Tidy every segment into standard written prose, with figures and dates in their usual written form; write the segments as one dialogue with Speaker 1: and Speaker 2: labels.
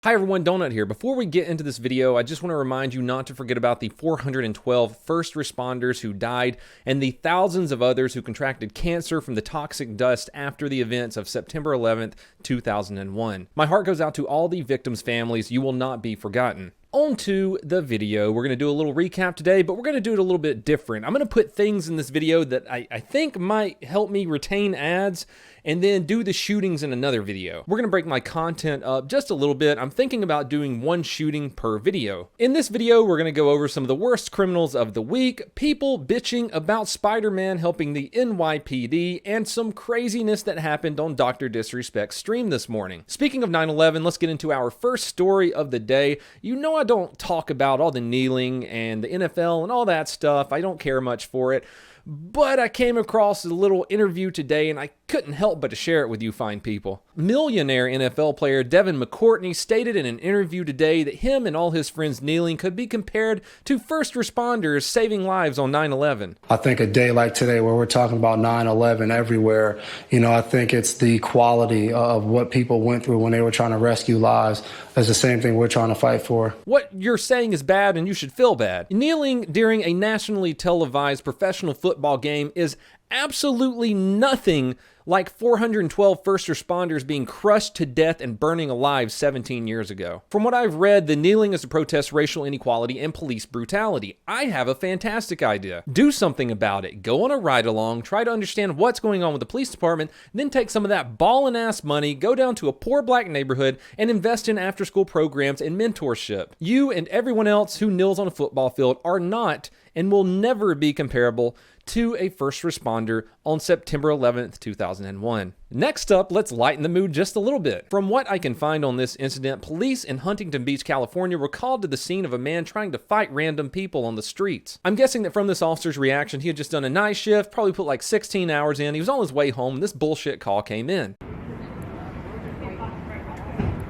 Speaker 1: Hi everyone, Donut here. Before we get into this video, I just want to remind you not to forget about the 412 first responders who died and the thousands of others who contracted cancer from the toxic dust after the events of September 11th, 2001. My heart goes out to all the victims' families. You will not be forgotten. On to the video. We're going to do a little recap today, but we're going to do it a little bit different. I'm going to put things in this video that I think might help me retain ads and then do the shootings in another video. We're going to break my content up just a little bit. I'm thinking about doing one shooting per video. In this video, we're going to go over some of the worst criminals of the week, people bitching about Spider-Man helping the NYPD, and some craziness that happened on Dr. Disrespect's stream this morning. Speaking of 9/11, let's get into our first story of the day. You know I don't talk about all the kneeling and the NFL and all that stuff. I don't care much for it. But I came across a little interview today and I couldn't help but to share it with you fine people. Millionaire NFL player Devin McCourtney stated in an interview today that him and all his friends kneeling could be compared to first responders saving lives on 9/11.
Speaker 2: I think a day like today where we're talking about 9/11 everywhere, I think it's the quality of what people went through when they were trying to rescue lives. That's the same thing we're trying to fight for.
Speaker 1: What you're saying is bad and you should feel bad. Kneeling during a nationally televised professional football game is absolutely nothing like 412 first responders being crushed to death and burning alive 17 years ago. From what I've read, the kneeling is to protest racial inequality and police brutality. I have a fantastic idea. Do something about it. Go on a ride-along, try to understand what's going on with the police department, then take some of that ballin'-ass money, go down to a poor black neighborhood, and invest in after-school programs and mentorship. You and everyone else who kneels on a football field are not and will never be comparable to a first responder on September 11th, 2001. Next up, let's lighten the mood just a little bit. From what I can find on this incident, police in Huntington Beach, California were called to the scene of a man trying to fight random people on the streets. I'm guessing that from this officer's reaction, he had just done a night shift, probably put like 16 hours in. He was on his way home and this bullshit call came in.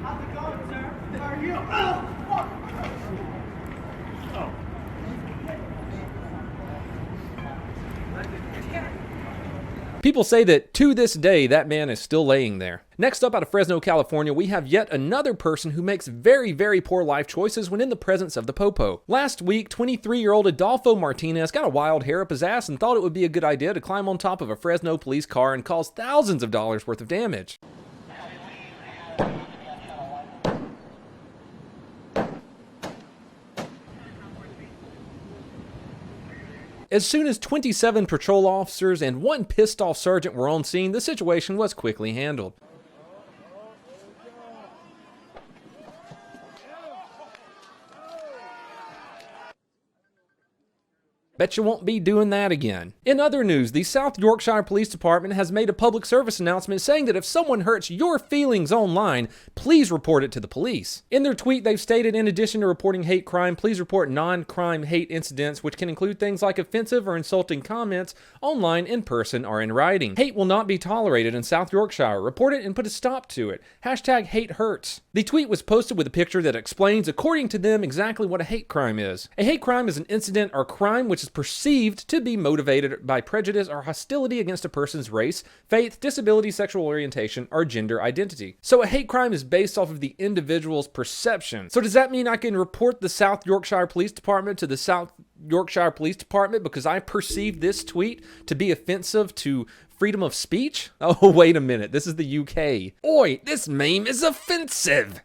Speaker 3: How's it going, sir? How are you?
Speaker 1: People say that to this day, that man is still laying there. Next up, out of Fresno, California, we have yet another person who makes very, very poor life choices when in the presence of the popo. Last week, 23-year-old Adolfo Martinez got a wild hair up his ass and thought it would be a good idea to climb on top of a Fresno police car and cause thousands of dollars worth of damage. As soon as 27 patrol officers and one pissed-off sergeant were on scene, the situation was quickly handled. Bet you won't be doing that again. In other news, the South Yorkshire Police Department has made a public service announcement saying that if someone hurts your feelings online, please report it to the police. In their tweet, they've stated, in addition to reporting hate crime, please report non-crime hate incidents, which can include things like offensive or insulting comments online, in person, or in writing. Hate will not be tolerated in South Yorkshire. Report it and put a stop to it. Hashtag hate hurts. The tweet was posted with a picture that explains, according to them, exactly what a hate crime is. A hate crime is an incident or crime which is perceived to be motivated by prejudice or hostility against a person's race, faith, disability, sexual orientation, or gender identity. So a hate crime is based off of the individual's perception. So does that mean I can report the South Yorkshire Police Department to the South Yorkshire Police Department because I perceive this tweet to be offensive to freedom of speech? Oh, wait a minute. This is the UK. Oi, this meme is offensive.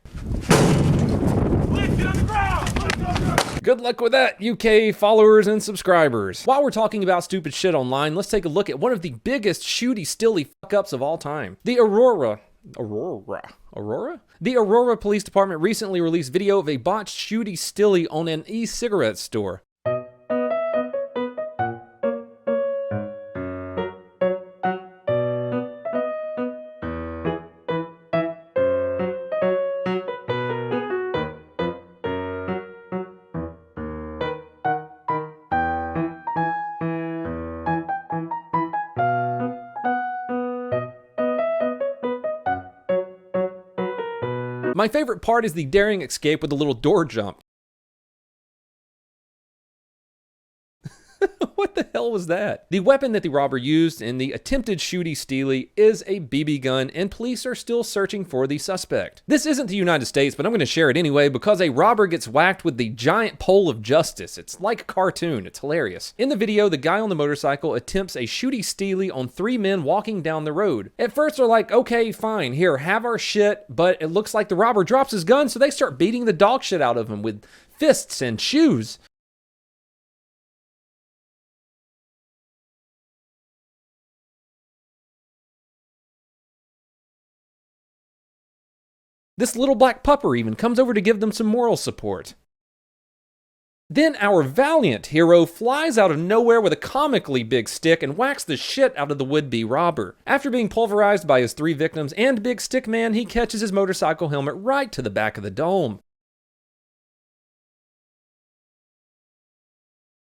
Speaker 1: Good luck with that, UK followers and subscribers. While we're talking about stupid shit online, let's take a look at one of the biggest shooty stilly fuck-ups of all time. The Aurora? The Aurora Police Department recently released video of a botched shooty stilly on an e-cigarette store. My favorite part is the daring escape with a little door jump. What the hell was that? The weapon that the robber used in the attempted shooty steely is a BB gun, and police are still searching for the suspect. This isn't the United States, but I'm going to share it anyway because a robber gets whacked with the giant pole of justice. It's like a cartoon. It's hilarious. In the video, the guy on the motorcycle attempts a shooty steely on 3 men walking down the road. At first, they're like, okay, fine, here, have our shit, but it looks like the robber drops his gun, so they start beating the dog shit out of him with fists and shoes. This little black pupper even comes over to give them some moral support. Then our valiant hero flies out of nowhere with a comically big stick and whacks the shit out of the would-be robber. After being pulverized by his 3 victims and Big Stick Man, he catches his motorcycle helmet right to the back of the dome.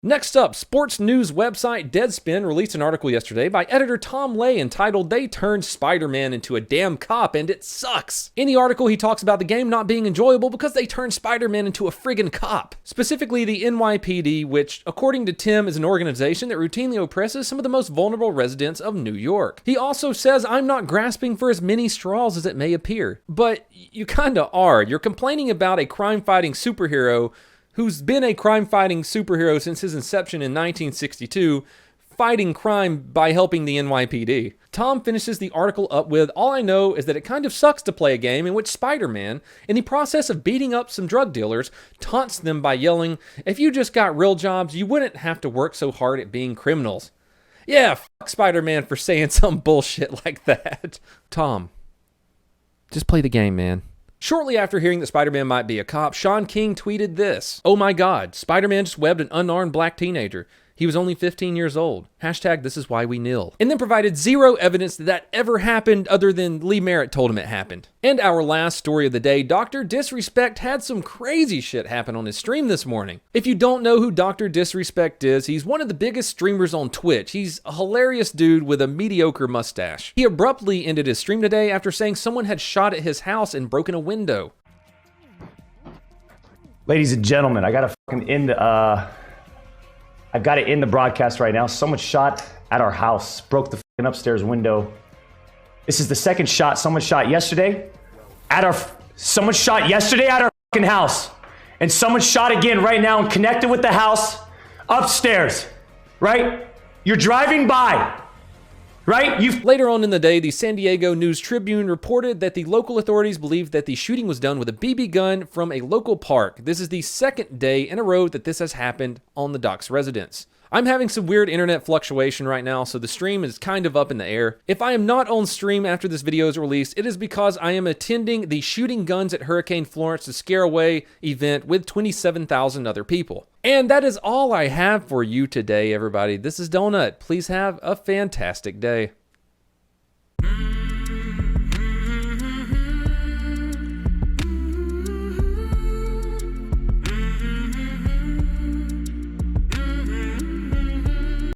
Speaker 1: Next up, sports news website Deadspin released an article yesterday by editor Tom Lay entitled "They Turned Spider-Man into a Damn Cop and It Sucks." In the article, he talks about the game not being enjoyable because they turned Spider-Man into a friggin' cop. Specifically the NYPD, which, according to Tim, is an organization that routinely oppresses some of the most vulnerable residents of New York. He also says, "I'm not grasping for as many straws as it may appear." But you kinda are. You're complaining about a crime-fighting superhero who's been a crime-fighting superhero since his inception in 1962, fighting crime by helping the NYPD. Tom finishes the article up with, "All I know is that it kind of sucks to play a game in which Spider-Man, in the process of beating up some drug dealers, taunts them by yelling, 'If you just got real jobs, you wouldn't have to work so hard at being criminals.'" Yeah, fuck Spider-Man for saying some bullshit like that. Tom, just play the game, man. Shortly after hearing that Spider-Man might be a cop, Sean King tweeted this: "Oh my god, Spider-Man just webbed an unarmed black teenager. He was only 15 years old. Hashtag this is why we kneel." And then provided 0 evidence that that ever happened other than Lee Merritt told him it happened. And our last story of the day, Dr. Disrespect had some crazy shit happen on his stream this morning. If you don't know who Dr. Disrespect is, he's one of the biggest streamers on Twitch. He's a hilarious dude with a mediocre mustache. He abruptly ended his stream today after saying someone had shot at his house and broken a window.
Speaker 4: Ladies and gentlemen, I gotta fucking end I've got it in the broadcast right now. Someone shot at our house, broke the fucking upstairs window. This is the second shot. Someone shot yesterday at our fucking house. And someone shot again right now and connected with the house upstairs, right? You're driving by, right?
Speaker 1: Later on in the day, the San Diego News-Tribune reported that the local authorities believe that the shooting was done with a BB gun from a local park. This is the second day in a row that this has happened on the Doc's residence. I'm having some weird internet fluctuation right now, so the stream is kind of up in the air. If I am not on stream after this video is released, it is because I am attending the Shooting Guns at Hurricane Florence to Scare Away event with 27,000 other people. And that is all I have for you today, everybody. This is Donut. Please have a fantastic day.